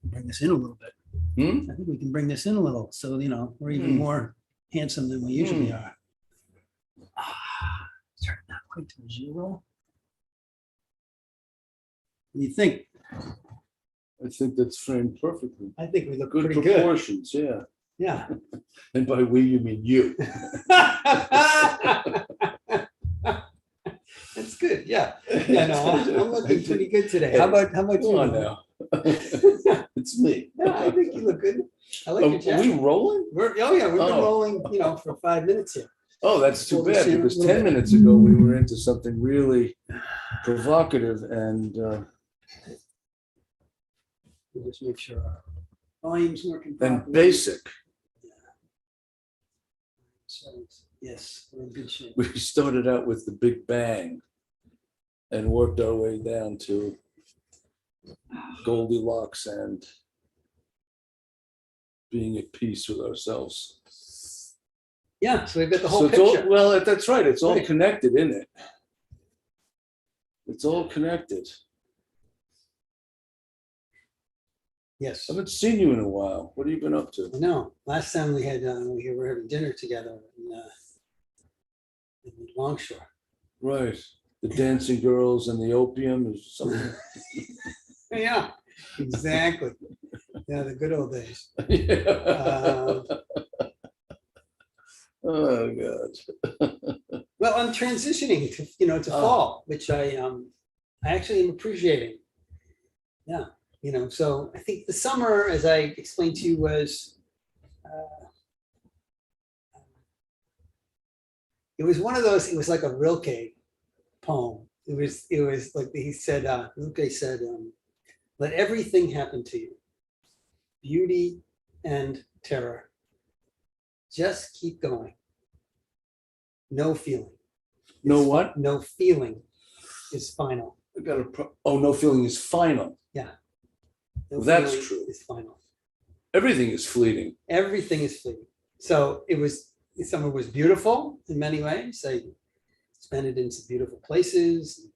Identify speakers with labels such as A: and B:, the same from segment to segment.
A: bring this in a little bit. I think we can bring this in a little, so, you know, we're even more handsome than we usually are. Turn that quick to 0. What do you think?
B: I think that's framed perfectly.
A: I think we look
B: Good
A: pretty good.
B: proportions, yeah.
A: Yeah.
B: And by we, you mean you.
A: That's good. Yeah. Yeah, no, I'm looking pretty good today. How about
B: Come
A: you?
B: on now. It's me.
A: Yeah, I think you look good. I like
B: Are
A: your
B: we
A: jacket.
B: rolling?
A: Oh yeah, we've been
B: Oh.
A: rolling, you know, for 5 minutes here.
B: Oh, that's too
A: Well, we'll
B: bad,
A: see in a
B: because
A: little
B: 10
A: bit.
B: minutes ago, we were into something really provocative and
A: We'll just make sure our volume's working properly.
B: basic.
A: So, yes, we're in good shape.
B: We started out with the Big Bang and worked our way down to Goldilocks and being at peace with ourselves.
A: Yeah, so we've got the
B: So
A: whole
B: it's all,
A: picture.
B: well, that's right. It's all
A: Right.
B: connected, isn't it? It's all connected.
A: Yes.
B: I haven't seen you in a while. What have you been up to?
A: I know. Last time we had, we were having dinner together in Longshore.
B: Right. The dancing girls and the opium is something.
A: Yeah, exactly. Yeah, the good old days.
B: Yeah. Oh, God.
A: Well, I'm transitioning to, you know, to fall, which I actually am appreciating. Yeah, you know, so I think the summer, as I explained to you, was it was one of those. It was like a Rilke poem. It was like he said. Rilke said, "Let everything happen to you, beauty and terror. Just keep going. No feeling.
B: No what?
A: No feeling is final."
B: I got oh, no feeling is final.
A: Yeah. No
B: Well, that's
A: feeling
B: true.
A: is final.
B: Everything is fleeting.
A: Everything is fleeting. So the summer was beautiful in many ways. I spent it in some beautiful places,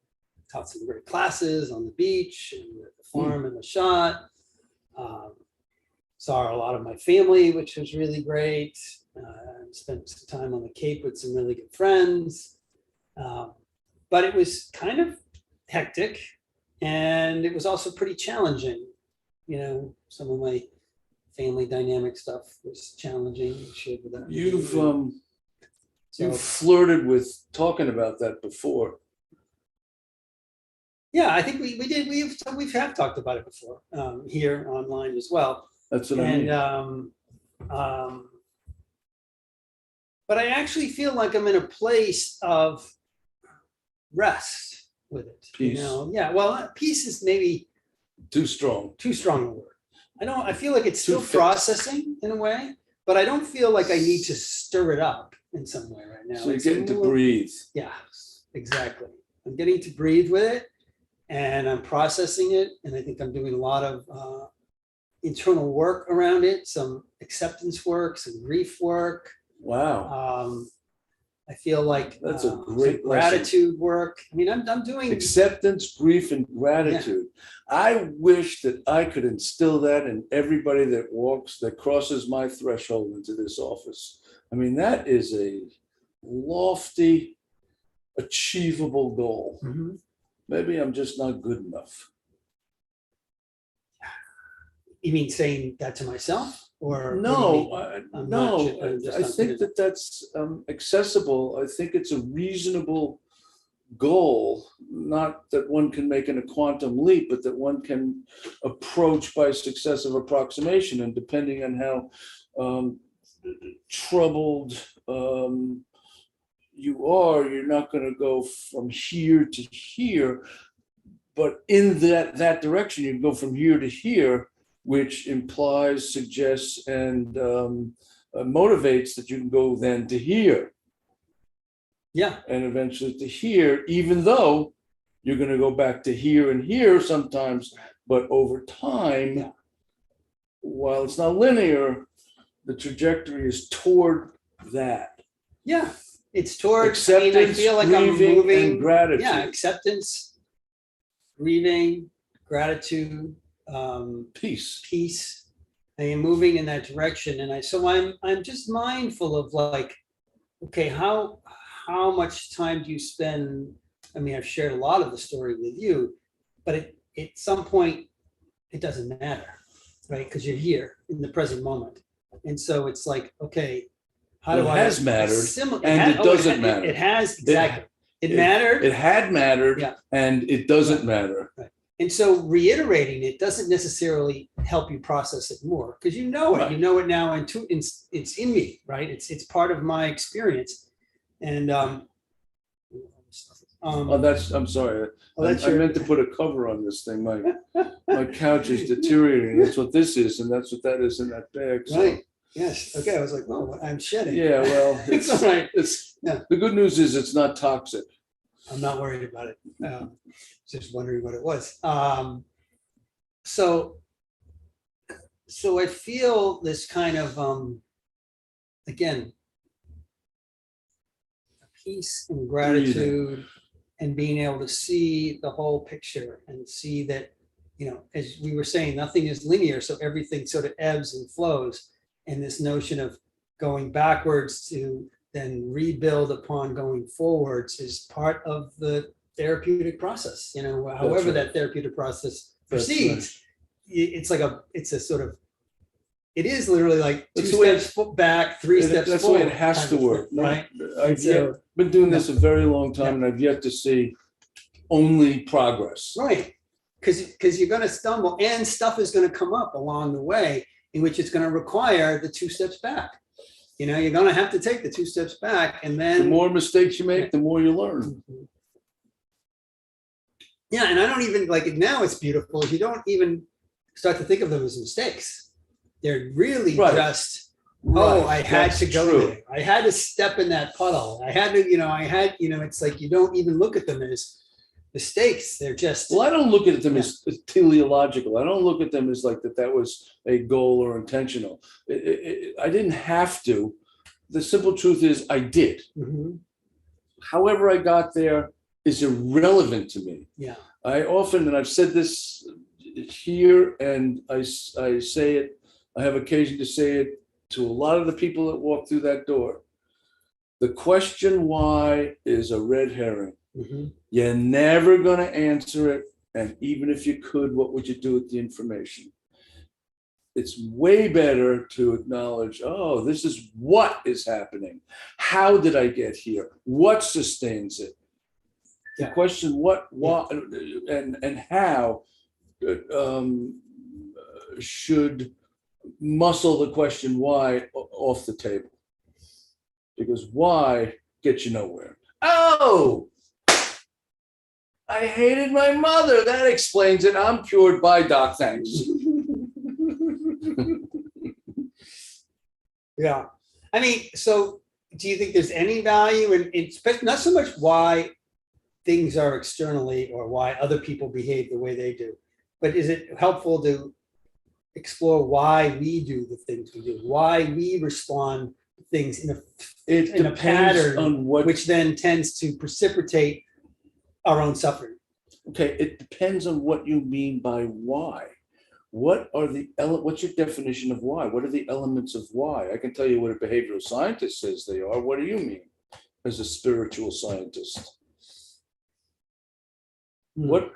A: taught some great classes on the beach and at the farm in the shot. Saw a lot of my family, which was really great. Spent some time on the Cape with some really good friends. But it was kind of hectic, and it was also pretty challenging. You know, some of my family dynamic stuff was challenging. Shared with that.
B: You've flirted with talking about that before.
A: Yeah, I think we did. We have talked about it before here online as well.
B: That's what I mean.
A: But I actually feel like I'm in a place of rest with it.
B: Peace.
A: You know? Yeah. Well, peace is maybe
B: Too strong.
A: too strong a word. I feel like it's still
B: Too fixed.
A: processing in a way, but I don't feel like I need to stir it up in some way right now.
B: So you're
A: It's
B: getting to
A: more-
B: breathe.
A: Yeah, exactly. I'm getting to breathe with it, and I'm processing it, and I think I'm doing a lot of internal work around it, some acceptance work, some grief work.
B: Wow.
A: I feel like
B: That's a
A: some
B: great lesson.
A: gratitude work. I mean, I'm doing
B: Acceptance, grief, and gratitude. I wish that I could instill that in everybody that crosses my threshold into this office. I mean, that is a lofty, achievable goal.
A: Mhm.
B: Maybe I'm just not good enough.
A: You mean saying that to myself, or
B: No,
A: I'm
B: no,
A: not- I'm just
B: I
A: not
B: think
A: good
B: that's accessible. I think it's a reasonable goal, not that one can make in a quantum leap, but that one can approach by successive approximation. And depending on how troubled you are, you're not going to go from here to here, but in that direction, you can go from here to here, which implies, suggests, and motivates that you can go then to here.
A: Yeah.
B: And eventually to here, even though you're going to go back to here and here sometimes, but over time, while it's not linear, the trajectory is toward that.
A: Yeah. It's toward
B: Acceptance,
A: I feel like I'm
B: grieving,
A: moving.
B: and gratitude.
A: Yeah, acceptance, grieving, gratitude, peace, and moving in that direction. And I'm just mindful of like, okay, how much time do you spend? I mean, I've shared a lot of the story with you, but at some point it doesn't matter, right? Because you're here in the present moment. And so it's like, okay, how do I?
B: It has mattered, and it doesn't matter.
A: It has, exactly. It mattered.
B: It had mattered,
A: Yeah.
B: and it doesn't matter.
A: Right. And so reiterating it doesn't necessarily help you process it more, because you know it.
B: Right.
A: You know it now, and it's in me, right? It's part of my experience. And
B: I'm sorry. I meant to put a cover on this thing. My couch is deteriorating. That's what this is, and that's what that is in that bag. So.
A: Right. Yes. Okay. I was like, oh, I'm shedding.
B: Yeah. Well,
A: it's all right.
B: The good news is it's not toxic.
A: I'm not worried about it. Just wondering what it was. So I feel this kind of again, peace and gratitude, and being able to see the whole picture and see that, you know, as we were saying, nothing is linear, so everything sort of ebbs and flows. And this notion of going backwards to then rebuild upon going forwards is part of the therapeutic process. You know, however that therapeutic process proceeds, it's like it's a sort of, it is literally like two steps back, three steps forward.
B: That's the way it has to work,
A: right?
B: I've been doing this a very long time, and I've yet to see only progress.
A: Right, because you're going to stumble, and stuff is going to come up along the way in which it's going to require the 2 steps back. You know, you're going to have to take the 2 steps back, and then
B: the more mistakes you make, the more you learn.
A: Yeah, and I don't even like it now. It's beautiful if you don't even start to think of them as mistakes. They're really just, I had to go there. I had to step in that puddle. I had to, it's like you don't even look at them as mistakes. They're just.
B: Well, I don't look at them as teleological. I don't look at them as like that was a goal or intentional. I didn't have to. The simple truth is I did.
A: Mm-hmm.
B: However I got there is irrelevant to me.
A: Yeah.
B: I often, and I've said this here, and I say it, I have occasion to say it to a lot of the people that walk through that door. The question why is a red herring.
A: Mm-hmm.
B: You're never going to answer it. And even if you could, what would you do with the information? It's way better to acknowledge, oh, this is what is happening. How did I get here? What sustains it? The question what, and how should muscle the question why off the table. Because why gets you nowhere. Oh, I hated my mother. That explains it. I'm cured. Bye, doc. Thanks.
A: Yeah. I mean, so do you think there's any value in not so much why things are externally or why other people behave the way they do, but is it helpful to explore why we do the things we do, why we respond to things in a pattern
B: on what,
A: which then tends to precipitate our own suffering?
B: Okay, it depends on what you mean by why. What's your definition of why? What are the elements of why? I can tell you what a behavioral scientist says they are. What do you mean as a spiritual scientist? What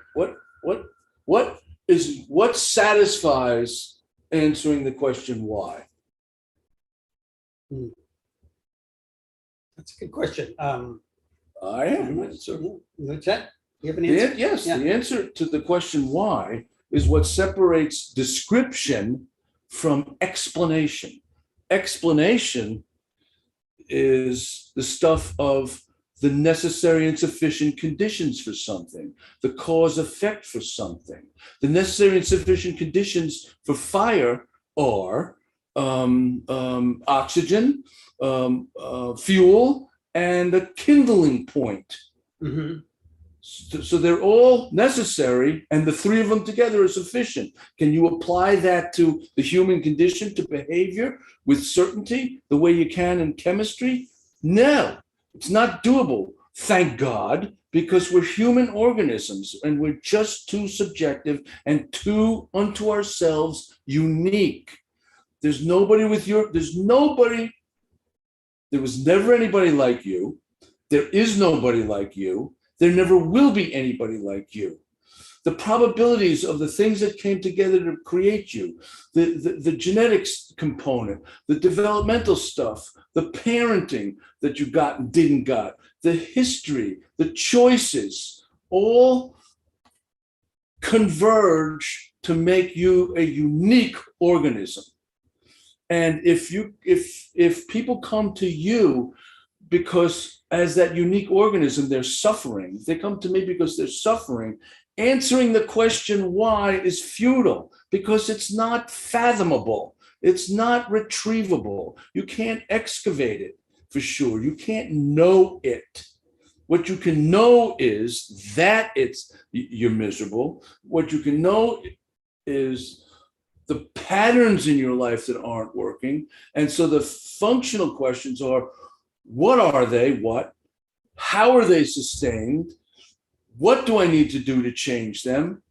B: satisfies answering the question why?
A: That's a good question.
B: I have an answer.
A: Chet, you have an answer?
B: Yes, the answer to the question why is what separates description from explanation. Explanation is the stuff of the necessary and sufficient conditions for something, the cause effect for something. The necessary and sufficient conditions for fire are oxygen, fuel, and a kindling point.
A: Mm-hmm.
B: So they're all necessary, and the three of them together are sufficient. Can you apply that to the human condition, to behavior with certainty, the way you can in chemistry? No, it's not doable. thank God, because we're human organisms and we're just too subjective and too unto ourselves unique. There's nobody there was never anybody like you. There is nobody like you. There never will be anybody like you. The probabilities of the things that came together to create you, the genetics component, the developmental stuff, the parenting that you got and didn't got, the history, the choices, all converge to make you a unique organism. And if people come to you because as that unique organism, they're suffering, if they come to me because they're suffering, answering the question why is futile, because it's not fathomable. It's not retrievable. You can't excavate it for sure. You can't know it. What you can know is that you're miserable. What you can know is the patterns in your life that aren't working. And so the functional questions are, what are they? What? How are they sustained? What do I need to do to change them?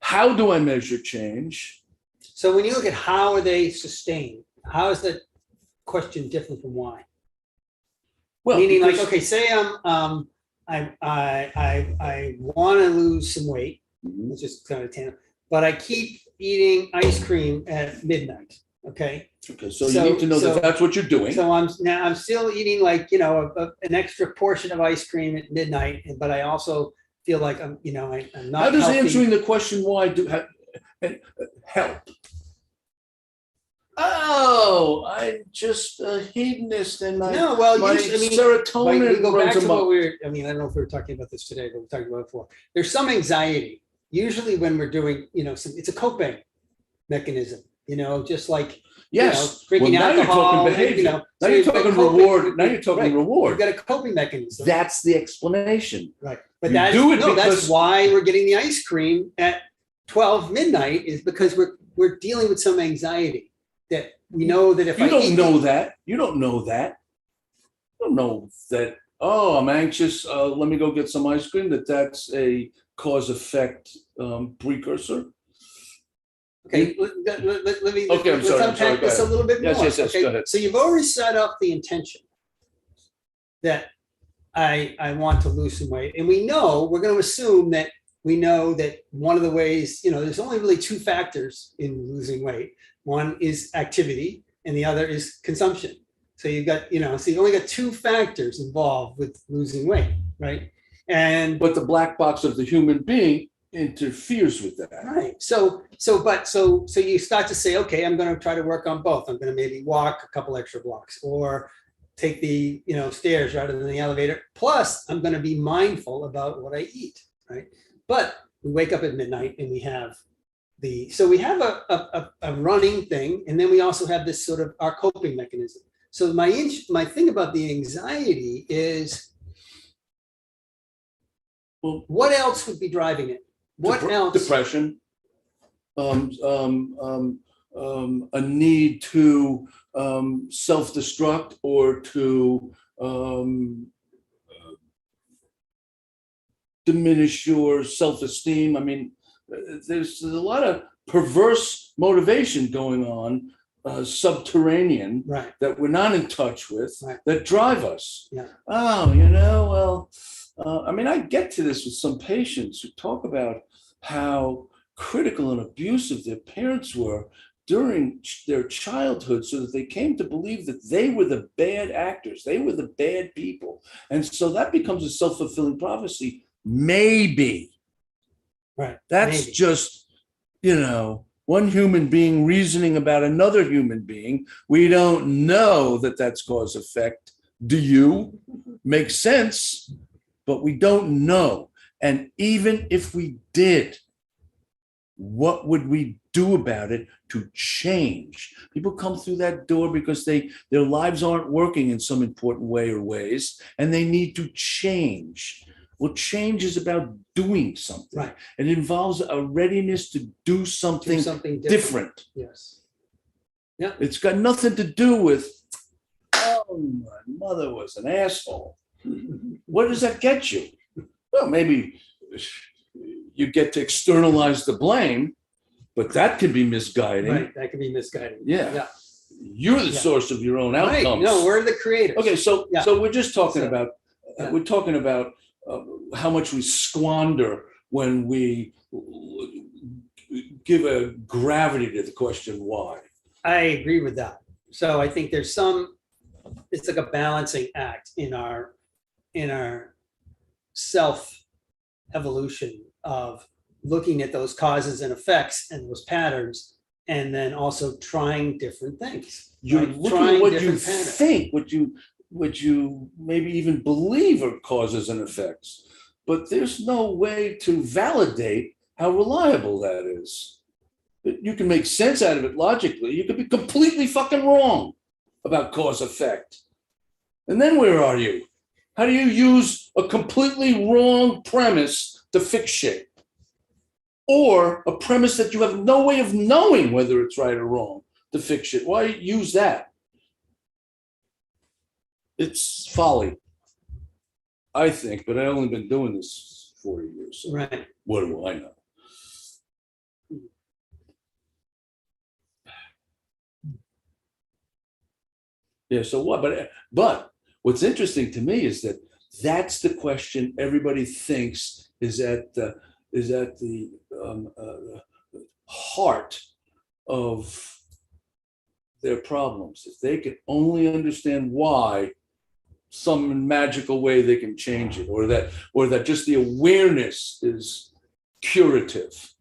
B: How do I measure change?
A: So when you look at how are they sustained, how is that question different from why?
B: Well,
A: meaning
B: because,
A: like, okay, say I want to lose some weight. It's just kind of tan, but I keep eating ice cream at midnight. Okay.
B: Okay. So you need to know that that's what you're doing.
A: So I'm still eating like, an extra portion of ice cream at midnight, but I also feel like I'm not.
B: How does
A: healthy.
B: answering the question why help? Oh, I'm just a hedonist and my serotonin.
A: We go back to what I don't know if we were talking about this today, but we talked about it before. There's some anxiety. Usually when we're doing, it's a coping mechanism, just like,
B: yes,
A: drinking
B: now
A: alcohol.
B: You're talking behavior. Now you're talking reward. Now you're talking reward.
A: You've got a coping mechanism.
B: That's the explanation.
A: Right. But
B: that's
A: why we're getting the ice cream at 12 midnight is because we're dealing with some anxiety that we know that if
B: you don't know that. You don't know that. You don't know that, oh, I'm anxious. Let me go get some ice cream. That's a cause-effect precursor.
A: Okay, let me
B: okay,
A: let's unpack this a little bit more.
B: Yes,
A: okay?
B: Go ahead.
A: So you've already set up the intention that I want to lose some weight. And we're going to assume that we know that one of the ways, there's only really two factors in losing weight. One is activity and the other is consumption. So you've got, so you only got two factors involved with losing weight, right?
B: But the black box of the human being interferes with that.
A: Right. So you start to say, okay, I'm going to try to work on both. I'm going to maybe walk a couple extra blocks or take the stairs rather than the elevator. Plus, I'm going to be mindful about what I eat. Right. But we wake up at midnight and we have we have a running thing, and then we also have this sort of our coping mechanism. So my thing about the anxiety is, well, what else would be driving it? What else?
B: Depression. A need to self-destruct or to diminish your self-esteem. I mean, there's a lot of perverse motivation going on, subterranean,
A: right,
B: that we're not in touch with,
A: right,
B: that drive us.
A: Yeah.
B: Oh, I get to this with some patients who talk about how critical and abusive their parents were during their childhood, so that they came to believe that they were the bad actors, they were the bad people. And so that becomes a self-fulfilling prophecy. Maybe.
A: Right.
B: That's
A: maybe.
B: Just, one human being reasoning about another human being. We don't know that that's cause effect. Do you? Makes sense, but we don't know. And even if we did, what would we do about it to change? People come through that door because their lives aren't working in some important way or ways, and they need to change. Well, change is about doing something.
A: Right.
B: It involves a readiness to do something different.
A: Yes. Yeah.
B: It's got nothing to do with, oh, my mother was an asshole. What does that get you? Well, maybe you get to externalize the blame, but that could be misguiding.
A: Right, that could be misguiding.
B: Yeah.
A: Yeah.
B: You're the source of your own
A: Right.
B: outcomes.
A: No, we're the creators.
B: Okay, so
A: Yeah.
B: so we're just talking
A: So,
B: about
A: yeah.
B: we're talking about how much we squander when we give a gravity to the question why.
A: I agree with that. So I think there's it's like a balancing act in our self evolution of looking at those causes and effects and those patterns, and then also trying different things.
B: You're
A: right?
B: looking
A: Trying
B: at what you
A: different patterns.
B: think, what you maybe even believe are causes and effects, but there's no way to validate how reliable that is. You can make sense out of it logically. You could be completely fucking wrong about cause effect. And then where are you? How do you use a completely wrong premise to fix shit? Or a premise that you have no way of knowing whether it's right or wrong to fix it? Why use that? It's folly, I think, but I've only been doing this 40 years. So
A: Right.
B: what do I know? Yeah, so what? But what's interesting to me is that that's the question everybody thinks is at the heart of their problems. If they can only understand why, some magical way they can change it, or that just the awareness is curative.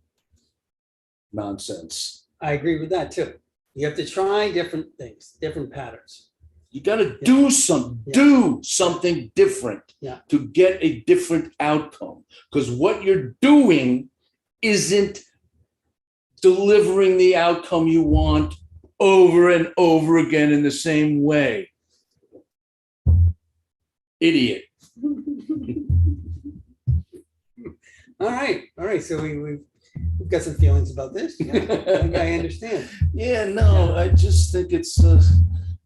B: Nonsense.
A: I agree with that too. You have to try different things, different patterns.
B: You got to do something different to get a different outcome. Because what you're doing isn't delivering the outcome you want over and over again in the same way. Idiot.
A: All right. So we've got some feelings about this. Yeah, I think I understand.
B: Yeah, no, I just think it's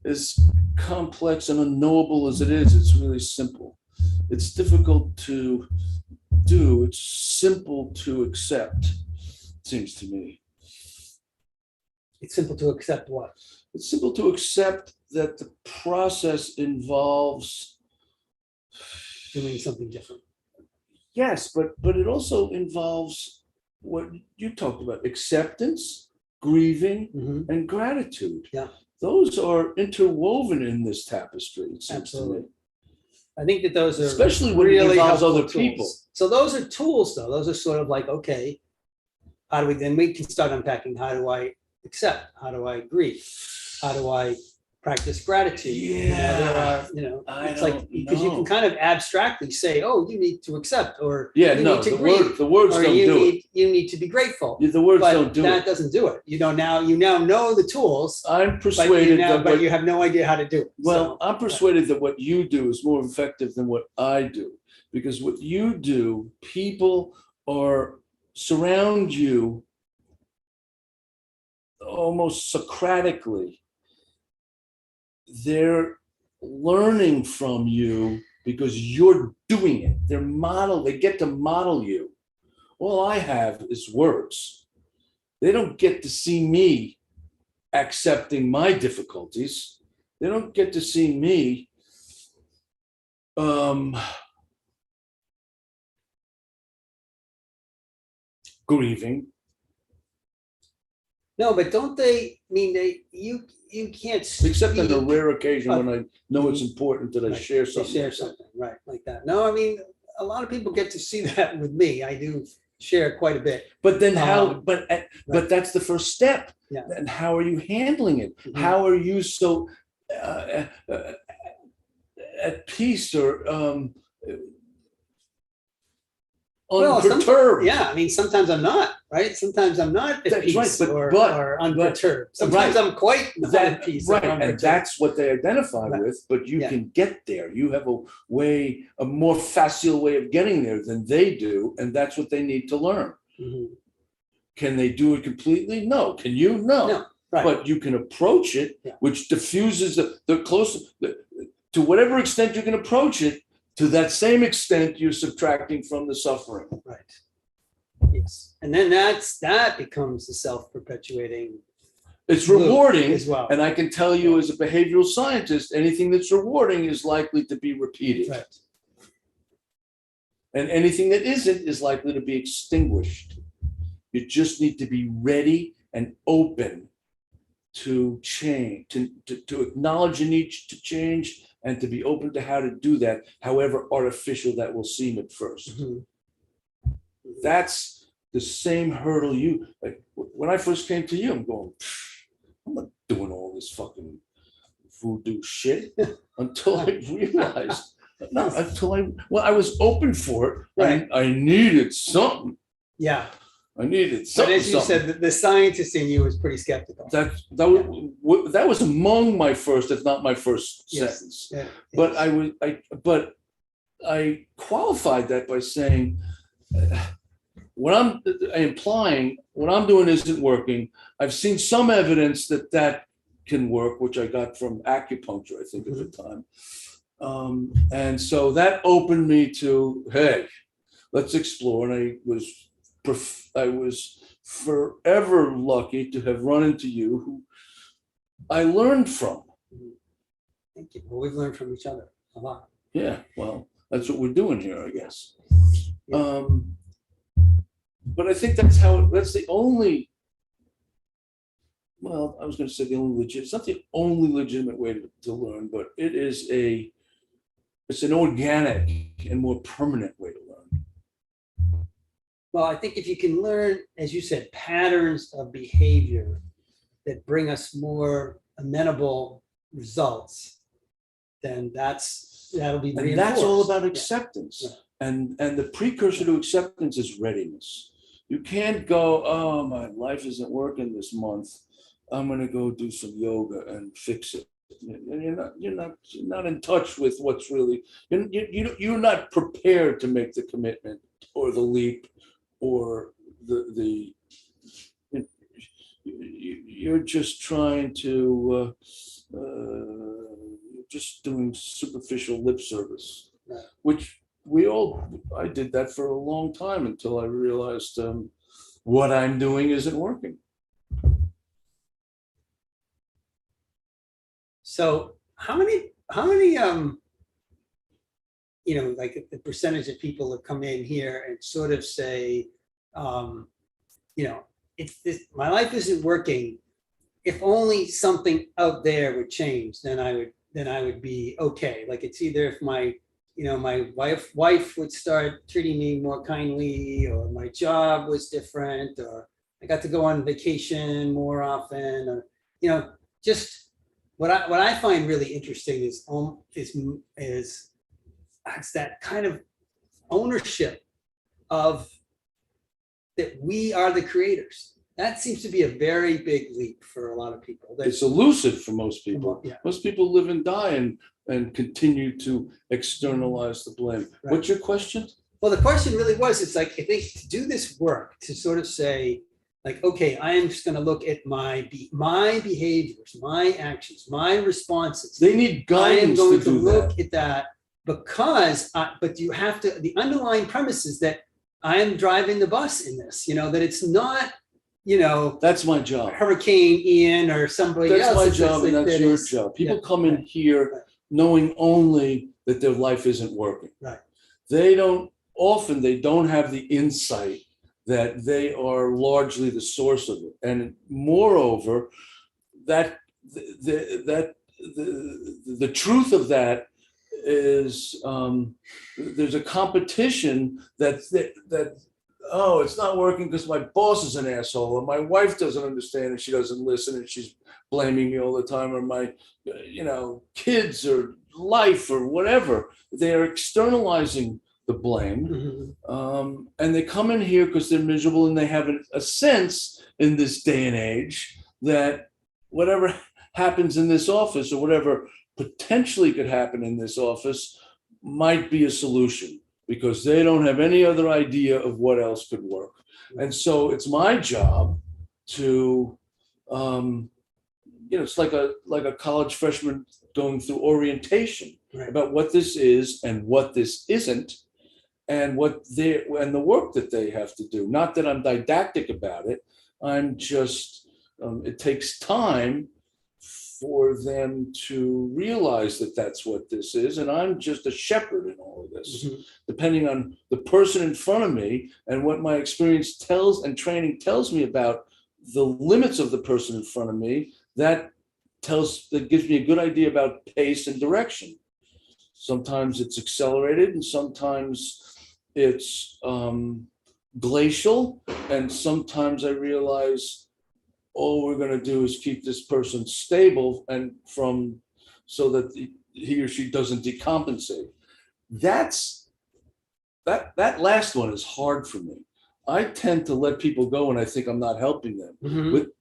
B: as complex and unknowable as it is. It's really simple. It's difficult to do. It's simple to accept, it seems to me.
A: It's simple to accept what?
B: It's simple to accept that the process involves
A: doing something different.
B: Yes, but it also involves what you talked about: acceptance, grieving, and gratitude.
A: Yeah.
B: Those are interwoven in this tapestry, it seems
A: Absolutely.
B: to me.
A: I think that those are
B: Especially when
A: really
B: it involves
A: helpful
B: other people.
A: tools. So those are tools, though. Those are sort of like, okay, how do we then we can start unpacking? How do I accept? How do I grieve? How do I practice gratitude?
B: Yeah.
A: It's like because you can kind of abstractly say, oh, you need to accept, or
B: Yeah,
A: you
B: no,
A: need to
B: the
A: grieve,
B: words
A: or
B: don't
A: you
B: do
A: need
B: it.
A: you need to be grateful.
B: Yeah, the words
A: But
B: don't do
A: that
B: it.
A: doesn't do it. You now know the tools,
B: I'm persuaded
A: but you have no idea how to do it.
B: Well, I'm persuaded that what you do is more effective than what I do, because what you do, people surround you almost Socratically. They're learning from you because you're doing it. They get to model you. All I have is words. They don't get to see me accepting my difficulties. They don't get to see me grieving.
A: No, but don't they mean you can't
B: Except on
A: speak.
B: a rare occasion when I know it's important that I share
A: They
B: something.
A: share something, right, like that. No, I mean, a lot of people get to see that with me. I do share quite a bit.
B: But then but that's the first step.
A: Yeah.
B: And how are you handling it? How are you so at peace or unperturbed?
A: I mean, sometimes I'm not, right? Sometimes I'm not at peace or unperturbed. Sometimes I'm quite not at peace.
B: Right, and that's what they identify with, but you can get there. You have a more facile way of getting there than they do, and that's what they need to learn. Can they do it completely? No. Can you? No. Right. But you can approach it, which diffuses the closest, to whatever extent you can approach it, To that same extent, you're subtracting from the suffering.
A: Right. Yes. And then that becomes the self-perpetuating
B: It's
A: loop
B: rewarding
A: as well.
B: And I can tell you as a behavioral scientist, anything that's rewarding is likely to be repeated.
A: Right.
B: And anything that isn't is likely to be extinguished. You just need to be ready and open to change, to acknowledge a need to change, and to be open to how to do that, however artificial that will seem at first.
A: Mhm.
B: That's the same hurdle you, like when I first came to you, I'm going, I'm not doing all this fucking voodoo shit until I realized, I was open for it.
A: Right.
B: I needed something.
A: Yeah.
B: I needed
A: But
B: something.
A: as you said, the scientist in you was pretty skeptical.
B: That was among my first, if not my first sentence.
A: Yeah.
B: But I qualified that by saying, what I'm implying, what I'm doing isn't working. I've seen some evidence that can work, which I got from acupuncture, I think, at the time. And so that opened me to, hey, let's explore. And I was forever lucky to have run into you, who I learned from.
A: Thank you. Well, we've learned from each other a lot.
B: Yeah, well, that's what we're doing here, I guess.
A: Yeah.
B: But I think that's the only, well, I was going to say it's not the only legitimate way to learn, but it's an organic and more permanent way to learn.
A: Well, I think if you can learn, as you said, patterns of behavior that bring us more amenable results, then that'll be reinforced.
B: And that's all about acceptance.
A: Yeah.
B: And the precursor to acceptance is readiness. You can't go, oh, my life isn't working this month, I'm going to go do some yoga and fix it. You're not in touch with what's really, you're not prepared to make the commitment or the leap or you're just trying to just doing superficial lip service,
A: Right.
B: which I did that for a long time until I realized what I'm doing isn't working.
A: So how many, like the percentage of people that come in here and sort of say, my life isn't working. If only something out there would change, then I would be okay. Like it's either if my wife would start treating me more kindly, or my job was different, or I got to go on vacation more often, or just what I find really interesting is that kind of ownership of that we are the creators. That seems to be a very big leap for a lot of people.
B: It's elusive for most people.
A: Yeah.
B: Most people live and die and continue to externalize the blame. Right. What's your question?
A: Well, the question really was, it's like, I think to do this work, to sort of say, like, okay, I am just going to look at my behaviors, my actions, my responses.
B: They need guidance.
A: I am going to look at that because, but you have to, the underlying premise is that I am driving the bus in this, that it's not,
B: that's my job.
A: Hurricane Ian or somebody else.
B: That's my job, and that's your job. People come in here knowing only that their life isn't working.
A: Right.
B: They don't have the insight that they are largely the source of it. And moreover, that the truth of that is there's a competition that oh, it's not working because my boss is an asshole, or my wife doesn't understand and she doesn't listen and she's blaming me all the time, or my kids or life or whatever. They're externalizing the blame.
A: Mm-hmm.
B: And they come in here because they're miserable, and they have a sense in this day and age that whatever happens in this office, or whatever potentially could happen in this office, might be a solution, because they don't have any other idea of what else could work. And so it's my job to, it's like a college freshman going through orientation.
A: Right.
B: about what this is and what this isn't, and the work that they have to do. Not that I'm didactic about it. I'm just, it takes time for them to realize that that's what this is. And I'm just a shepherd in all of this, depending on the person in front of me and what my experience tells and training tells me about the limits of the person in front of me. That gives me a good idea about pace and direction. Sometimes it's accelerated and sometimes it's glacial. And sometimes I realize, all we're going to do is keep this person stable and so that he or she doesn't decompensate. That last one is hard for me. I tend to let people go when I think I'm not helping them.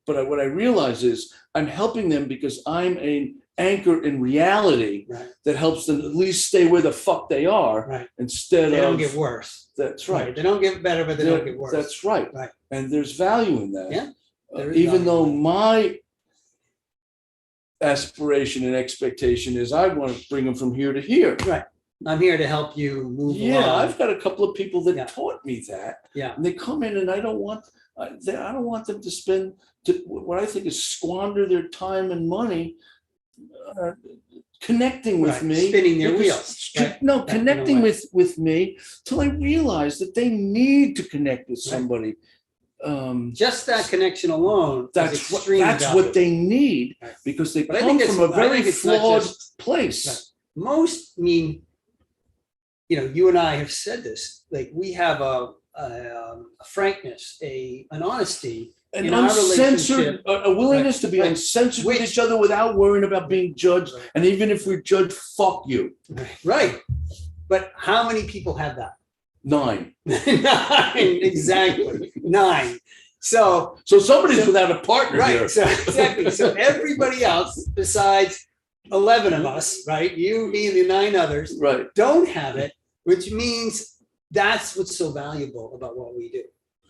B: But what I realize is I'm helping them because I'm an anchor in reality that helps them at least stay where the fuck they are instead
A: they
B: of.
A: They don't get worse.
B: That's right.
A: They don't get better, but they don't get worse.
B: That's right. And there's value in that.
A: Yeah.
B: Even though my aspiration and expectation is I want to bring them from here to here.
A: Right. I'm here to help you move along.
B: Yeah, I've got a couple of people that taught me that.
A: Yeah.
B: And they come in and I don't want them to what I think is squander their time and money connecting with me.
A: Spinning their wheels.
B: No, connecting with me till I realize that they need to connect with somebody.
A: Just that connection alone.
B: That's what they need because they come from a very flawed place.
A: Most you and I have said this. Like we have a frankness, an honesty,
B: an uncensored, a willingness to be uncensored with each other without worrying about being judged. And even if we're judged, fuck you.
A: Right. But how many people have that?
B: 9.
A: 9, exactly. 9. So
B: somebody's without a partner here.
A: So exactly. So everybody else besides 11 of us, right? You, me, and the 9 others, don't have it, which means that's what's so valuable about what we do,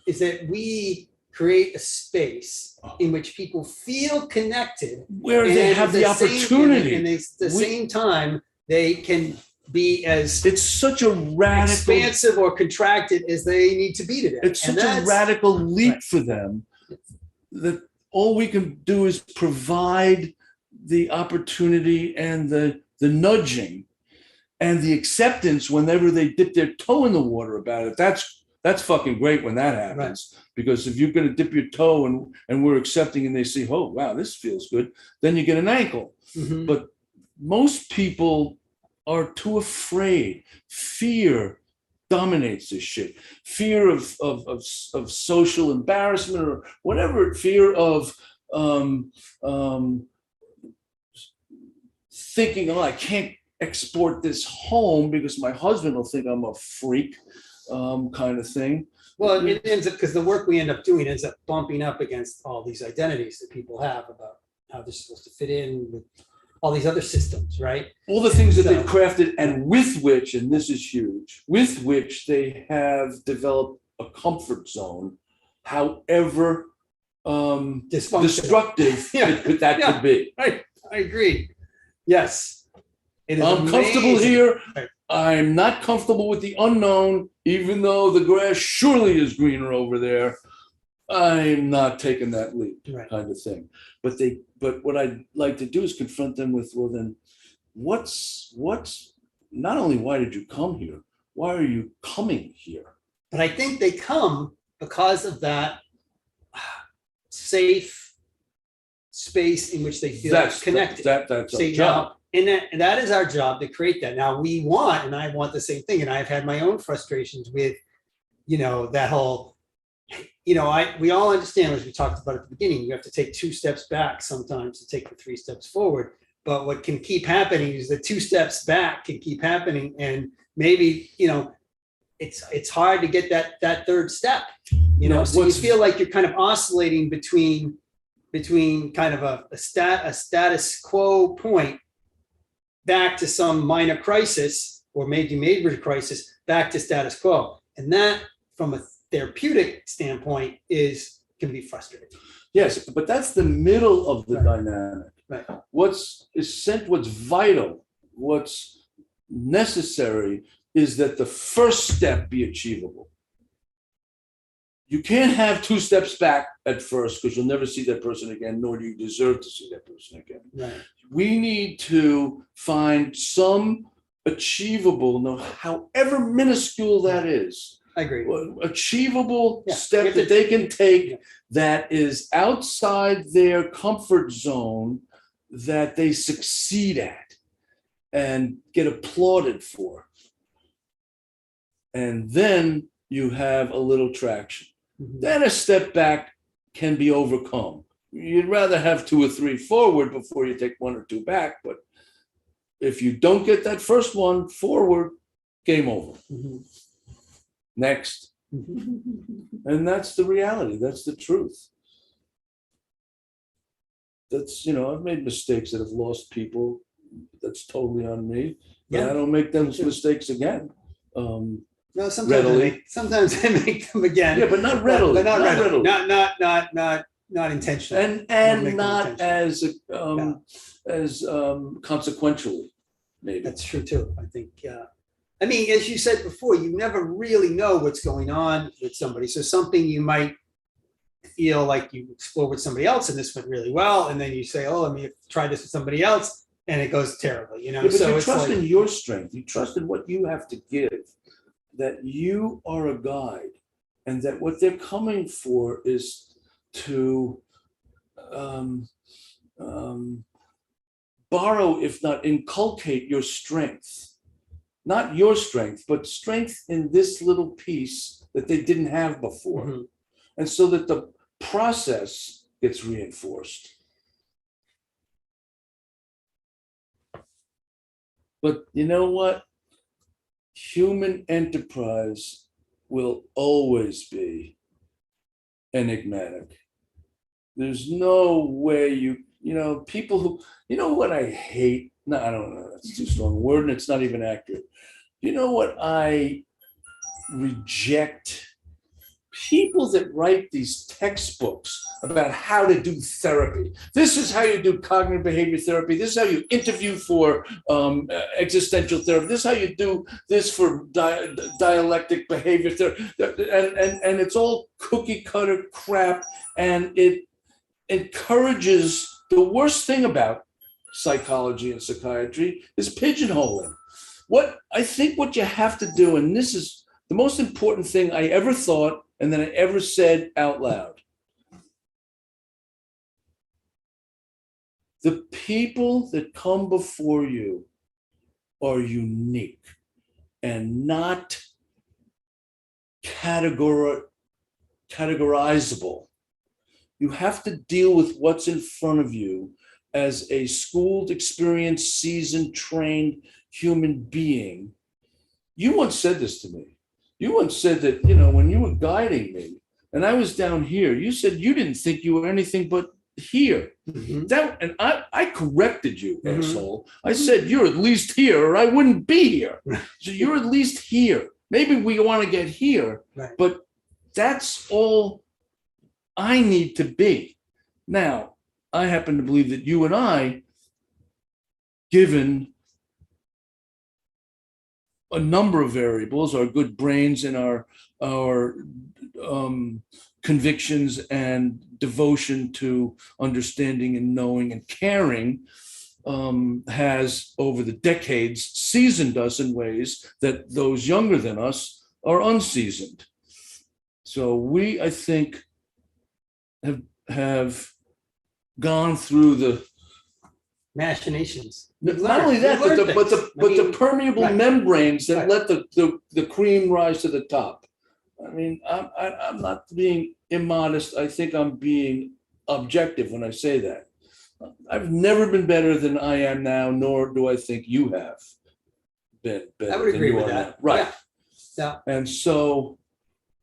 A: is that we create a space in which people feel connected,
B: where they have the opportunity,
A: and at the same time they can be as
B: it's such a radical
A: expansive or contracted as they need to be today.
B: It's such a radical leap for them that all we can do is provide the opportunity and the nudging and the acceptance whenever they dip their toe in the water about it. That's fucking great when that happens. Because if you're going to dip your toe and we're accepting and they say, oh, wow, this feels good, then you get an ankle. But most people are too afraid. Fear dominates this shit. Fear of social embarrassment or whatever. Fear of thinking, oh, I can't export this home because my husband will think I'm a freak, kind of thing.
A: Well, it ends up, because the work we end up doing ends up bumping up against all these identities that people have about how they're supposed to fit in with all these other systems, right?
B: All the things that they've crafted and with which, and this is huge, with which they have developed a comfort zone, however destructive that could be.
A: Right, I agree. Yes. It is
B: I'm comfortable here. I'm not comfortable with the unknown, even though the grass surely is greener over there. I'm not taking that leap, kind of thing. But what I'd like to do is confront them with, well, then what's not only why did you come here? Why are you coming here?
A: But I think they come because of that safe space in which they feel connected.
B: That's our job.
A: And that is our job, to create that. Now we want, and I want the same thing, and I've had my own frustrations with, that whole, we all understand, as we talked about at the beginning, you have to take 2 steps back sometimes to take the 3 steps forward. But what can keep happening is the 2 steps back can keep happening, and maybe it's hard to get that 3rd step. So you feel like you're kind of oscillating between kind of a status quo point back to some minor crisis, or maybe major crisis, back to status quo. And that, from a therapeutic standpoint, can be frustrating.
B: Yes, but that's the middle of the dynamic.
A: Right.
B: What's vital, what's necessary is that the first step be achievable. You can't have 2 steps back at first because you'll never see that person again, nor do you deserve to see that person again.
A: Right.
B: We need to find some achievable, no, however minuscule that is,
A: I agree.
B: achievable
A: Yeah.
B: step that they can take that is outside their comfort zone that they succeed at and get applauded for. And then you have a little traction. Then a step back can be overcome. You'd rather have 2 or 3 forward before you take 1 or 2 back. But if you don't get that first one forward, game over. Next. And that's the reality. That's the truth. That's, I've made mistakes that have lost people. That's totally on me. But I don't make those mistakes again.
A: No, sometimes I make them again.
B: Yeah, but not readily.
A: But not readily. Not intentionally.
B: And not as consequentially, maybe.
A: That's true too. I think. I mean, as you said before, you never really know what's going on with somebody. So something you might feel like you explore with somebody else, and this went really well, and then you say, "Oh, let me try this with somebody else," and it goes terribly.
B: Yeah, but you trust in your strength. You trust in what you have to give. That you are a guide, and that what they're coming for is to borrow, if not inculcate, your strength. Not your strength, but strength in this little piece that they didn't have before. And so that the process gets reinforced. But you know what? Human enterprise will always be enigmatic. There's no way people who, what I hate? No, I don't know. That's too strong a word, and it's not even accurate. You know what I reject? People that write these textbooks about how to do therapy. This is how you do cognitive behavior therapy. This is how you interview for existential therapy. This is how you do this for dialectic behavior therapy. And it's all cookie cutter crap. And it encourages, the worst thing about psychology and psychiatry is pigeonholing. What you have to do, and this is the most important thing I ever thought and then I ever said out loud. The people that come before you are unique and not categorizable. You have to deal with what's in front of you as a schooled, experienced, seasoned, trained human being. You once said this to me. You once said that, when you were guiding me and I was down here, you said you didn't think you were anything but here. And I corrected you, asshole. I said, you're at least here or I wouldn't be here. So you're at least here. Maybe we want to get here, but that's all I need to be. Now, I happen to believe that you and I, given a number of variables, our good brains and our convictions and devotion to understanding and knowing and caring, has over the decades seasoned us in ways that those younger than us are unseasoned. So we, I think, have gone through the
A: machinations.
B: Not only that, but the permeable membranes that let the cream rise to the top. I mean, I'm not being immodest. I think I'm being objective when I say that. I've never been better than I am now, nor do I think you have been better.
A: I would agree with that.
B: Now. Right.
A: Yeah.
B: And so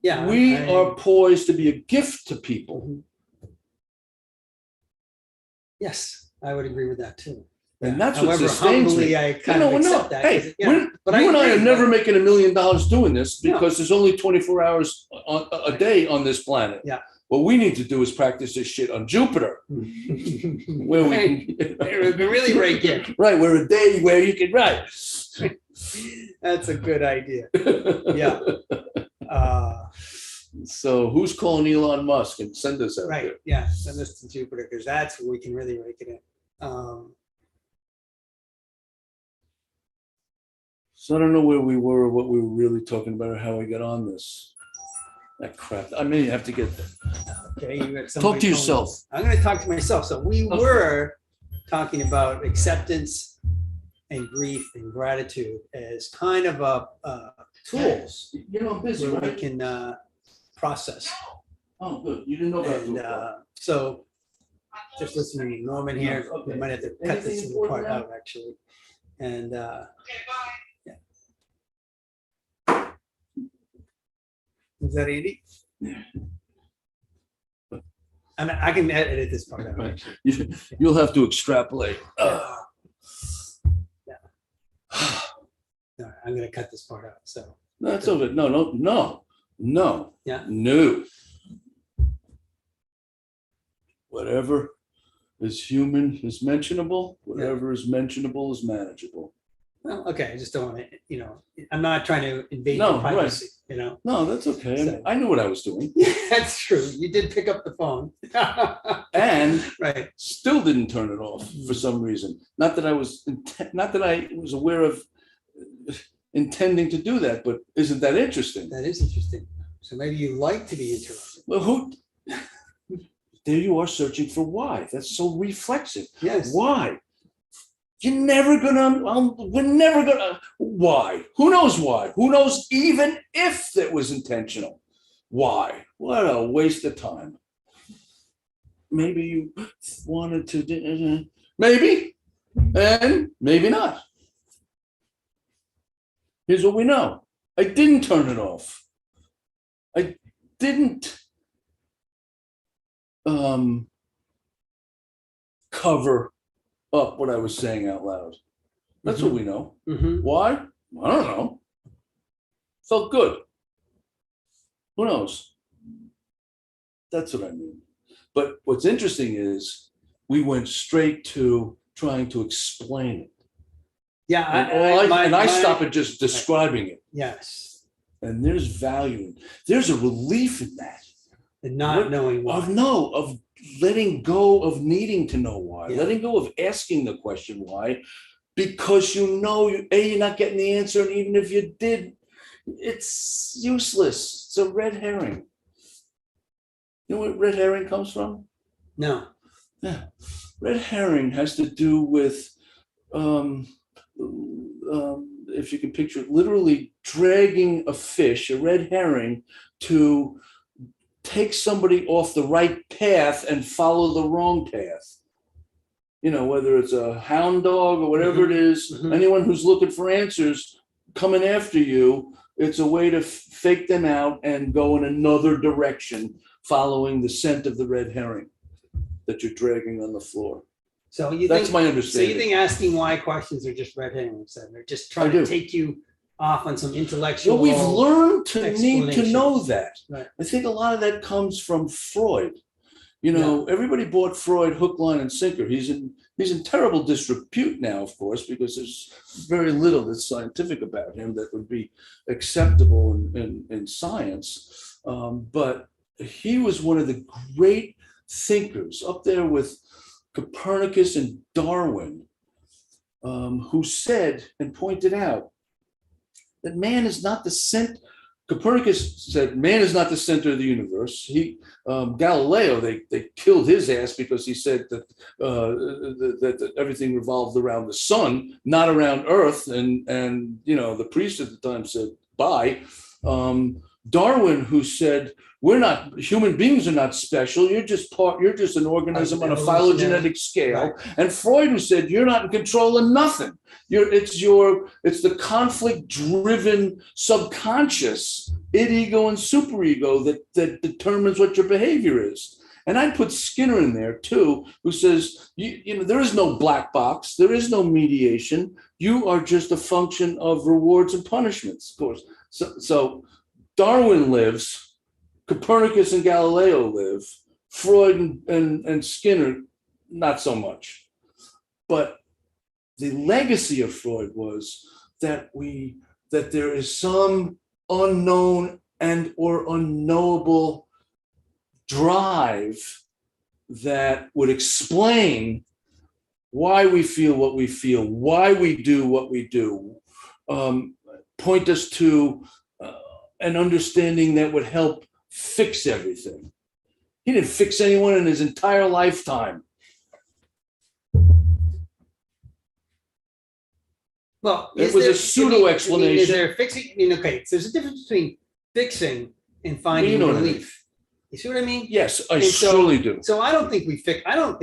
B: we are poised to be a gift to people.
A: Yes, I would agree with that too.
B: And that's what sustains me.
A: I kind of accept that.
B: Hey, but you and I are never making $1 million doing this because there's only 24 hours a day on this planet.
A: Yeah.
B: What we need to do is practice this shit on Jupiter, where we can
A: really rake in.
B: Right, where a day where you can
A: That's a good idea. Yeah.
B: So who's calling Elon Musk and send us out
A: Right.
B: there?
A: Yeah. Send us to Jupiter because that's where we can really rake it in.
B: So I don't know where we were or what we were really talking about or how we got on this. That crap. I may have to get there.
A: Okay. You got
B: Talk to yourself.
A: I'm going to talk to myself. So we were talking about acceptance and grief and gratitude as kind of tools
B: You know, I'm busy,
A: that we
B: right?
A: can process.
B: Oh, good. You didn't know about
A: And
B: that.
A: so just listening to Norman here,
B: Okay.
A: we might have to cut this
B: Anything important
A: part
B: now?
A: out actually. And yeah. Is that Andy?
B: Yeah.
A: I mean, I can edit this part out.
B: Right.
A: Actually.
B: You'll have to extrapolate.
A: Yeah. No, I'm gonna cut this part out. So
B: That's okay. No.
A: Yeah.
B: No. Whatever is human is mentionable. Whatever is mentionable is manageable.
A: well, okay. I just don't want to, I'm not trying to invade
B: No,
A: your privacy,
B: No, that's okay.
A: So-
B: I knew what I was doing.
A: That's true. You did pick up the phone.
B: And
A: Right.
B: still didn't turn it off for some reason. Not that I was aware of intending to do that, but isn't that interesting?
A: That is interesting. So maybe you like to be interrupted.
B: Well, there you are searching for why. That's so reflexive.
A: Yes.
B: Why? We're never gonna, why? Who knows why? Who knows even if that was intentional? Why? What a waste of time. Maybe you wanted to, maybe, and maybe not. Here's what we know. I didn't turn it off. I didn't cover up what I was saying out loud. That's what we know.
A: Mhm.
B: Why? I don't know. Felt good. Who knows? That's what I mean. But what's interesting is we went straight to trying to explain it.
A: Yeah.
B: And I stop at just describing it.
A: Yes.
B: And there's value. There's a relief in that.
A: And not knowing why.
B: Of letting go of needing to know why,
A: Yeah.
B: letting go of asking the question why, because you're not getting the answer, and even if you did, it's useless. It's a red herring. You know what red herring comes from?
A: No.
B: Yeah, red herring has to do with, if you can picture it, literally dragging a fish, a red herring, to take somebody off the right path and follow the wrong path. Whether it's a hound dog or whatever it is, anyone who's looking for answers coming after you, it's a way to fake them out and go in another direction, following the scent of the red herring that you're dragging on the floor.
A: So
B: That's my
A: So
B: understanding.
A: you think asking why questions are just red herrings? And they're just trying
B: I
A: to
B: do.
A: take you off on some intellectual.
B: Well, we've learned to need to
A: explanation.
B: know that.
A: Right.
B: I think a lot of that comes from Freud. Everybody bought Freud hook, line, and sinker. He's in terrible disrepute now, of course, because there's very little that's scientific about him that would be acceptable in science. But he was one of the great thinkers, up there with Copernicus and Darwin, who said and pointed out that man is not the center. Copernicus said man is not the center of the universe. Galileo, they killed his ass because he said that that everything revolved around the sun, not around Earth. And the priest at the time said bye. Darwin, who said human beings are not special. You're just an organism on a phylogenetic scale.
A: Right.
B: And Freud, who said you're not in control of nothing. It's the conflict-driven subconscious, id, ego, and superego that determines what your behavior is. And I'd put Skinner in there too, who says, there is no black box, there is no mediation. You are just a function of rewards and punishments, of course. So Darwin lives, Copernicus and Galileo live, Freud and Skinner, not so much. But the legacy of Freud was that there is some unknown and or unknowable drive that would explain why we feel what we feel, why we do what we do, point us to an understanding that would help fix everything. He didn't fix anyone in his entire lifetime.
A: Well,
B: it was a pseudo explanation.
A: Is there fixing? I mean, okay, so there's a difference between fixing and finding relief. You see what I mean?
B: Yes, I surely do.
A: So I don't think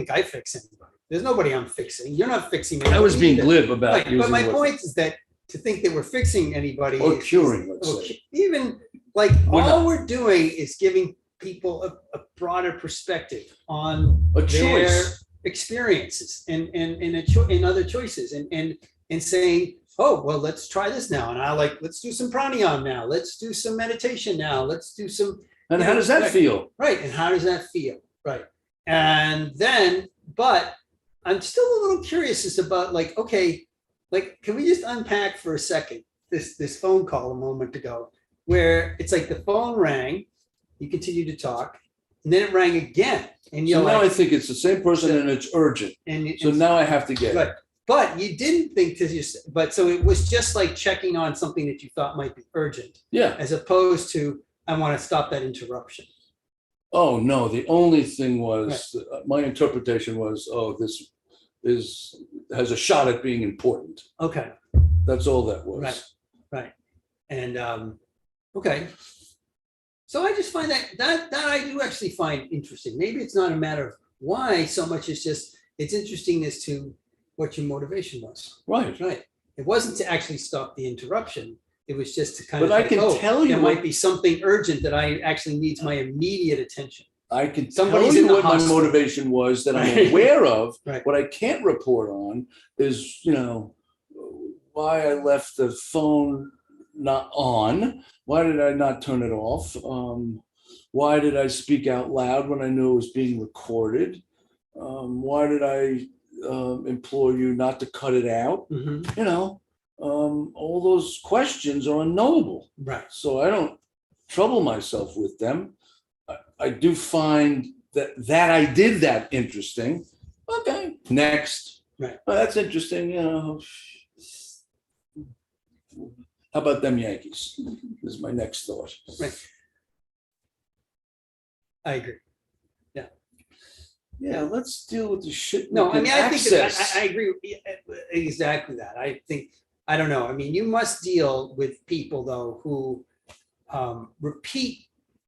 A: I fix anybody. There's nobody I'm fixing. You're not fixing me.
B: I was being glib about
A: it. But my point is that to think that we're fixing anybody
B: or curing, let's say.
A: Even like all we're doing is giving people a broader perspective on their experiences and other choices and saying, oh, well, let's try this now. And let's do some pranayama now. Let's do some meditation now. Let's do some.
B: And how does that feel?
A: Right. And how does that feel? Right. And then, but I'm still a little curious as about like, okay, like, can we just unpack for a second this phone call a moment ago where it's like the phone rang, you continue to talk, and then it rang again. And
B: so now I think it's the same person and it's urgent. So now I have to get it.
A: But you didn't think so it was just like checking on something that you thought might be urgent.
B: Yeah.
A: As opposed to, I want to stop that interruption.
B: Oh, no. The only thing was, my interpretation was, oh, this has a shot at being important.
A: Okay.
B: That's all that was.
A: Right. And, okay. So I just find that I do actually find interesting. Maybe it's not a matter of why so much as just, it's interesting as to what your motivation was.
B: Right.
A: It wasn't to actually stop the interruption. It was just to kind
B: of. But I can tell you,
A: there might be something urgent that I actually needs my immediate attention.
B: I can tell you what my motivation was that I'm aware of.
A: Right.
B: What I can't report on is, why I left the phone not on. Why did I not turn it off? Why did I speak out loud when I knew it was being recorded? Why did I implore you not to cut it out?
A: Mm-hmm.
B: All those questions are unknowable.
A: Right.
B: So I don't trouble myself with them. I do find that I did that interesting. Okay, next.
A: Right.
B: Well, that's interesting. How about them Yankees? This is my next thought.
A: Right. I agree.
B: Yeah, let's deal with the shit.
A: No, I mean, I think I agree exactly that. I don't know. I mean, you must deal with people though who repeat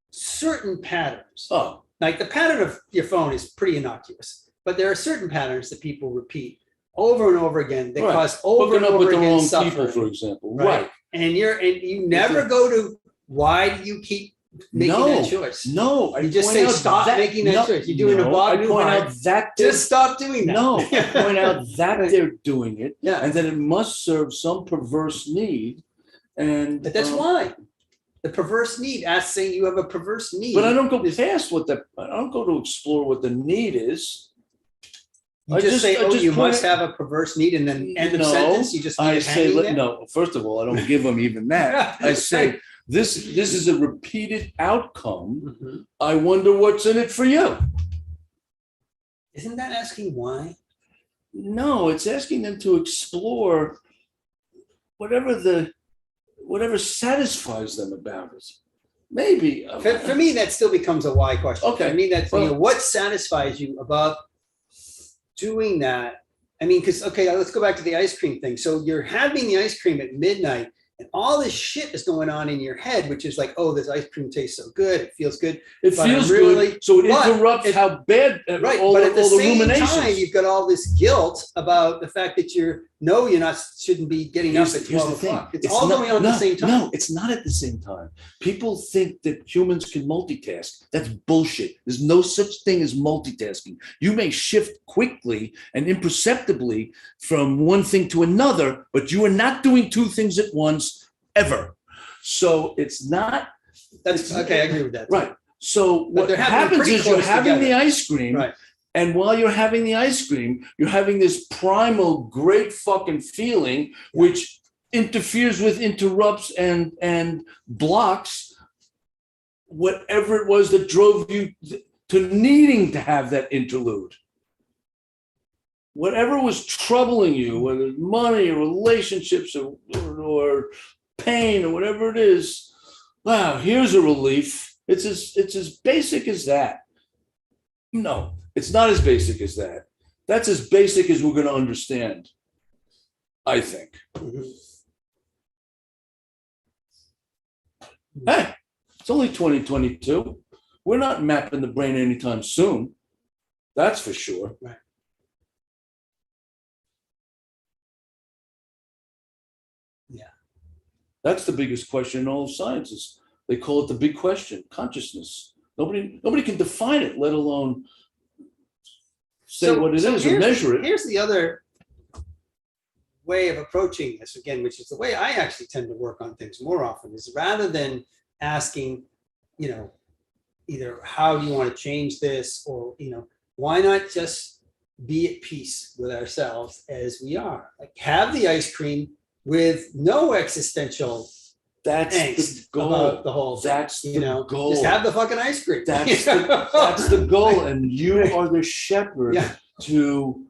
A: certain patterns.
B: Oh,
A: like the pattern of your phone is pretty innocuous, but there are certain patterns that people repeat over and over again that cause over and over again suffering.
B: People, for example,
A: right? And you never go to why do you keep making that choice?
B: No,
A: you just say stop making that choice. You're doing a Bob Newhart.
B: I point out that
A: just stop doing that.
B: No, I point out that they're doing it, and that it must serve some perverse need, but
A: that's why the perverse need. Saying you have a perverse need,
B: but I don't go past I don't go to explore what the need is.
A: You just say, you must have a perverse need, and then end of sentence. You just
B: no. First of all, I don't give them even that. I say. This is a repeated outcome.
A: Mm-hmm.
B: I wonder what's in it for you.
A: Isn't that asking why?
B: No, it's asking them to explore whatever satisfies them about it. Maybe.
A: For me, that still becomes a why question.
B: Okay.
A: I mean, that's what satisfies you about doing that? I mean, because let's go back to the ice cream thing. So you're having the ice cream at midnight. And all this shit is going on in your head, which is like, oh, this ice cream tastes so good. It feels good.
B: It feels good. So it interrupts how bad all
A: but at the same
B: ruminations.
A: time, you've got all this guilt about the fact that shouldn't be getting up at 12 o'clock. It's all going on at the same time.
B: No, it's not at the same time. People think that humans can multitask. That's bullshit. There's no such thing as multitasking. You may shift quickly and imperceptibly from one thing to another, but you are not doing two things at once ever. So it's not.
A: That's okay. I agree with that.
B: Right. So what happens is you're having the ice cream.
A: Right.
B: And while you're having the ice cream, you're having this primal, great fucking feeling, which interferes with, interrupts, and blocks whatever it was that drove you to needing to have that interlude. Whatever was troubling you, whether it's money or relationships or pain or whatever it is, wow, here's a relief. It's as basic as that. No, it's not as basic as that. That's as basic as we're going to understand, I think.
A: Mhm.
B: Hey, it's only 2022. We're not mapping the brain anytime soon. That's for sure.
A: Right. Yeah.
B: That's the biggest question in all of sciences. They call it the big question, consciousness. Nobody can define it, let alone say what it is or measure it.
A: Here's the other way of approaching this, again, which is the way I actually tend to work on things more often, is rather than asking, either how do you want to change this, or, why not just be at peace with ourselves as we are? Like, have the ice cream with no existential
B: That's
A: angst
B: the goal.
A: about the whole thing.
B: That's the goal.
A: Just have the fucking ice cream.
B: That's the goal. And you are the shepherd to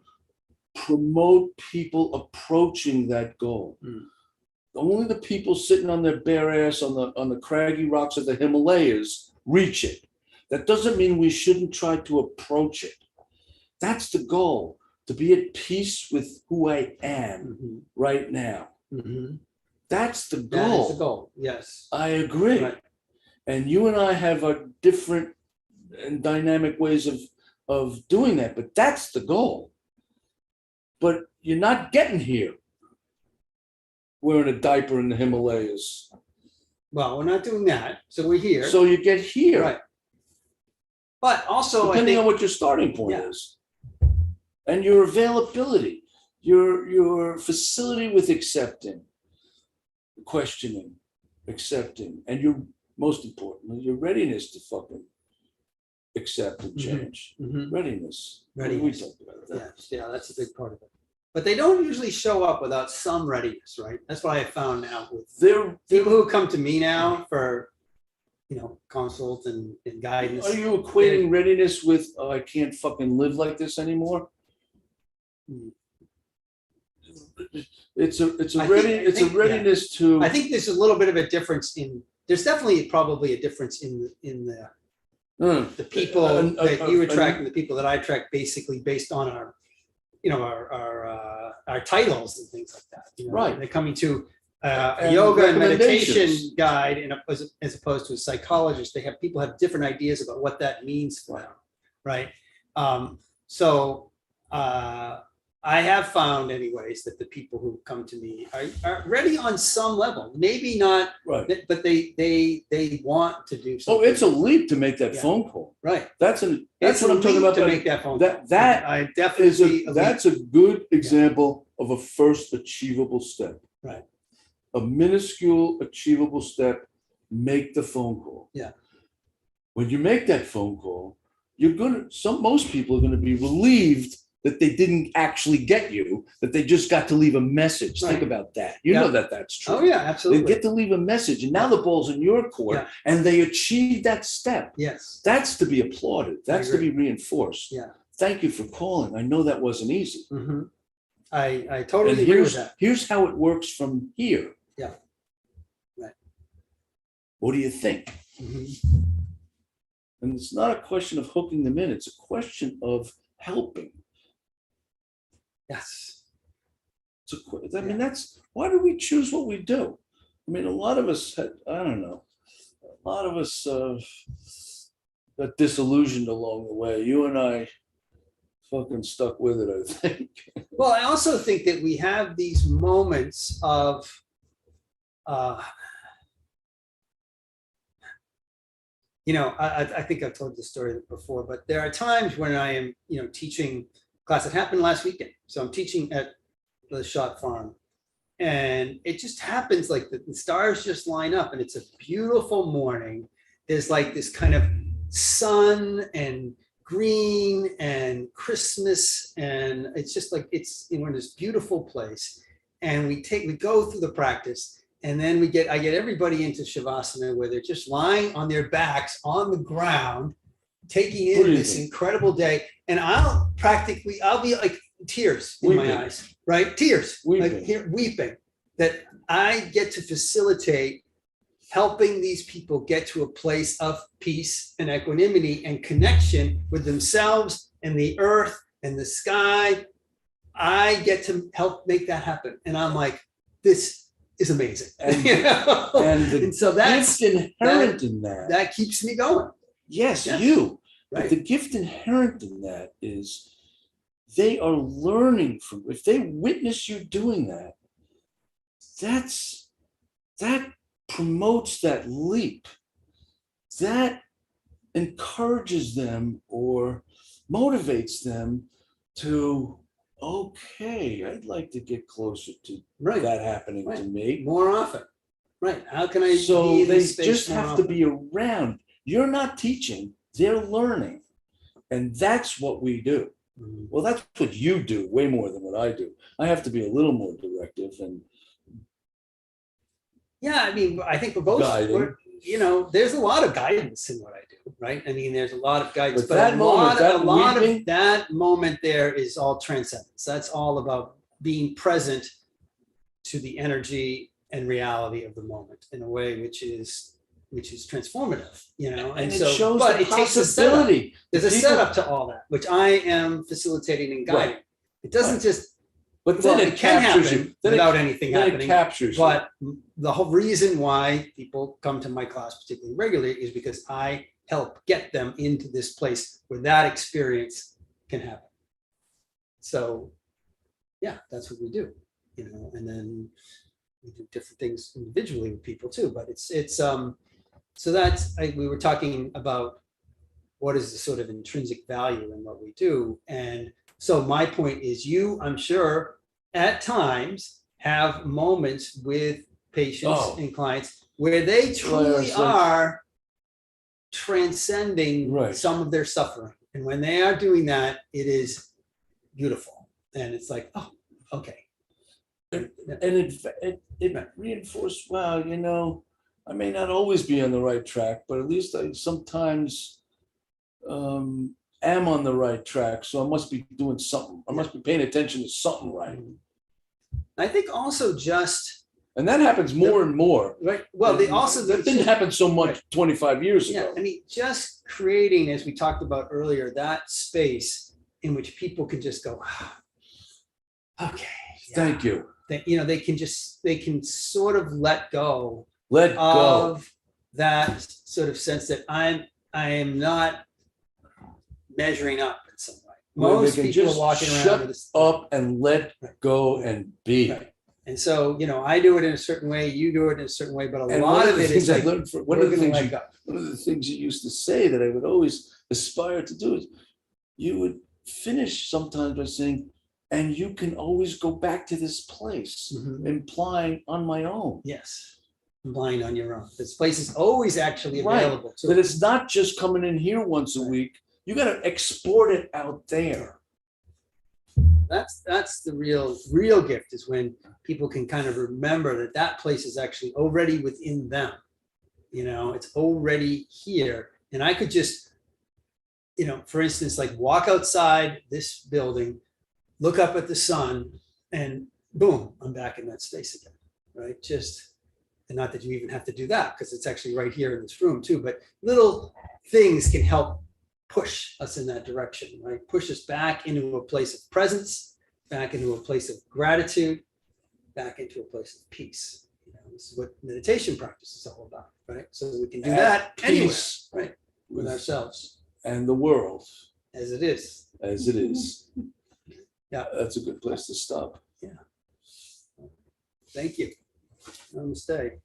B: promote people approaching that goal. Only the people sitting on their bare ass on the craggy rocks of the Himalayas reach it. That doesn't mean we shouldn't try to approach it. That's the goal, to be at peace with who I am right now. That's the goal.
A: That is the goal. Yes,
B: I agree.
A: Right.
B: And you and I have a different and dynamic ways of doing that, but that's the goal. But you're not getting here wearing a diaper in the Himalayas.
A: Well, we're not doing that, so we're here.
B: So you get here.
A: Right. But also,
B: depending on what your starting point is, and your availability, your facility with accepting, questioning, accepting, and your, most importantly, your readiness to fucking accept and change. Readiness.
A: Readiness.
B: We talked about that.
A: Yeah, that's a big part of it. But they don't usually show up without some readiness, right? That's what I found now with people who come to me now for, consult and guidance.
B: Are you equating readiness with, oh, I can't fucking live like this anymore? It's a readiness to.
A: I think there's a little bit of a difference there's definitely probably a difference in the people that you attract and the people that I attract, basically based on our, our titles and things like that.
B: Right.
A: They're coming to a yoga and meditation guide, and as opposed to a psychologist. People have different ideas about what that means for them, right? So I have found, anyways, that the people who come to me are ready on some level. Maybe not,
B: right,
A: but they want to do something.
B: Oh, it's a leap to make that phone call.
A: Right.
B: That's what I'm talking about.
A: To make that phone call.
B: That
A: I definitely
B: that's a good example of a first achievable step.
A: Right.
B: A minuscule achievable step. Make the phone call.
A: Yeah.
B: When you make that phone call, most people are gonna be relieved that they didn't actually get you, that they just got to leave a message.
A: Right.
B: Think about that. You know that's true.
A: Oh yeah, absolutely.
B: They get to leave a message, and now the ball's in your court, and they achieve that step.
A: Yes.
B: That's to be applauded. That's to be reinforced.
A: Yeah.
B: Thank you for calling. I know that wasn't easy.
A: I totally agree with that.
B: Here's how it works from here.
A: Yeah. Right.
B: What do you think? And it's not a question of hooking them in. It's a question of helping.
A: Yes.
B: I mean, that's why do we choose what we do? I mean, a lot of us got disillusioned along the way. You and I fucking stuck with it, I think.
A: Well, I also think that we have these moments of I think I've told this story before, but there are times when I am, teaching class. It happened last weekend. So I'm teaching at the shot farm, and it just happens like the stars just line up, and it's a beautiful morning. There's like this kind of sun and green and Christmas, and it's just like, it's in this beautiful place. and we go through the practice, and then I get everybody into Shavasana where they're just lying on their backs on the ground, taking in this incredible day. And I'll be like tears in my eyes, right? Tears, like here, weeping, that I get to facilitate helping these people get to a place of peace and equanimity and connection with themselves and the earth and the sky. I get to help make that happen. And I'm like, this is amazing.
B: And,
A: you know?
B: and
A: so that's
B: gift inherent in that.
A: That keeps me going.
B: Yes.
A: Right.
B: But the gift inherent in that is they are learning from, if they witness you doing that, that promotes that leap. That encourages them or motivates them to, okay, I'd like to get closer to that happening to me
A: more often. Right. How can I?
B: So they just have to be around. You're not teaching, they're learning. And that's what we do. Well, that's what you do way more than what I do. I have to be a little more directive and
A: I mean, I think we're both, there's a lot of guidance in what I do, right? I mean, there's a lot of guidance, but a lot of that moment there is all transcendence. That's all about being present to the energy and reality of the moment in a way which is transformative, and so,
B: it shows
A: but
B: the
A: it takes a setup. There's a
B: people,
A: setup to all that, which I am facilitating and guiding. Right. It doesn't just,
B: but then it
A: can
B: captures
A: happen
B: you.
A: without anything happening.
B: It captures you.
A: But the whole reason why people come to my class particularly regularly is because I help get them into this place where that experience can happen. So, that's what we do, and then we do different things individually with people too. But it's so that's we were talking about what is the sort of intrinsic value in what we do, and so my point is, I'm sure at times have moments with patients and clients where they truly are transcending some of their suffering. And when they are doing that, it is beautiful. And it's like, oh, okay.
B: And it reinforced, wow, I may not always be on the right track, but at least I sometimes am on the right track. So I must be doing something. I must be paying attention to something right.
A: I think also
B: and that happens more and more.
A: Right. Well,
B: that didn't happen so much 25 years ago.
A: I mean, just creating, as we talked about earlier, that space in which people can just go, okay.
B: Thank you.
A: They can sort of let go
B: of
A: that sort of sense that I am not measuring up in some way. Most people are walking around
B: shut up and let go and be.
A: Right. And so, I do it in a certain way, you do it in a certain way, but a lot of it is like,
B: one of the things you used to say that I would always aspire to do is you would finish sometimes by saying, and you can always go back to this place, implying on my own.
A: Yes, implying on your own. This place is always actually available.
B: Right. That it's not just coming in here once a week. You got to export it out there.
A: That's the real gift, is when people can kind of remember that place is actually already within them. It's already here. And I could just, for instance, like walk outside this building, look up at the sun, and boom, I'm back in that space again, right? And not that you even have to do that, because it's actually right here in this room too, but little things can help push us in that direction, right? Push us back into a place of presence, back into a place of gratitude, back into a place of peace. This is what meditation practice is all about, right? So we can do that anywhere, right? With ourselves.
B: And the world.
A: As it is.
B: As it is.
A: Yeah.
B: That's a good place to stop.
A: Yeah. Thank you. Namaste.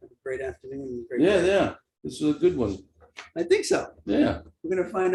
A: Have a great afternoon.
B: Yeah. This is a good one.
A: I think so.
B: Yeah.
A: We're going to find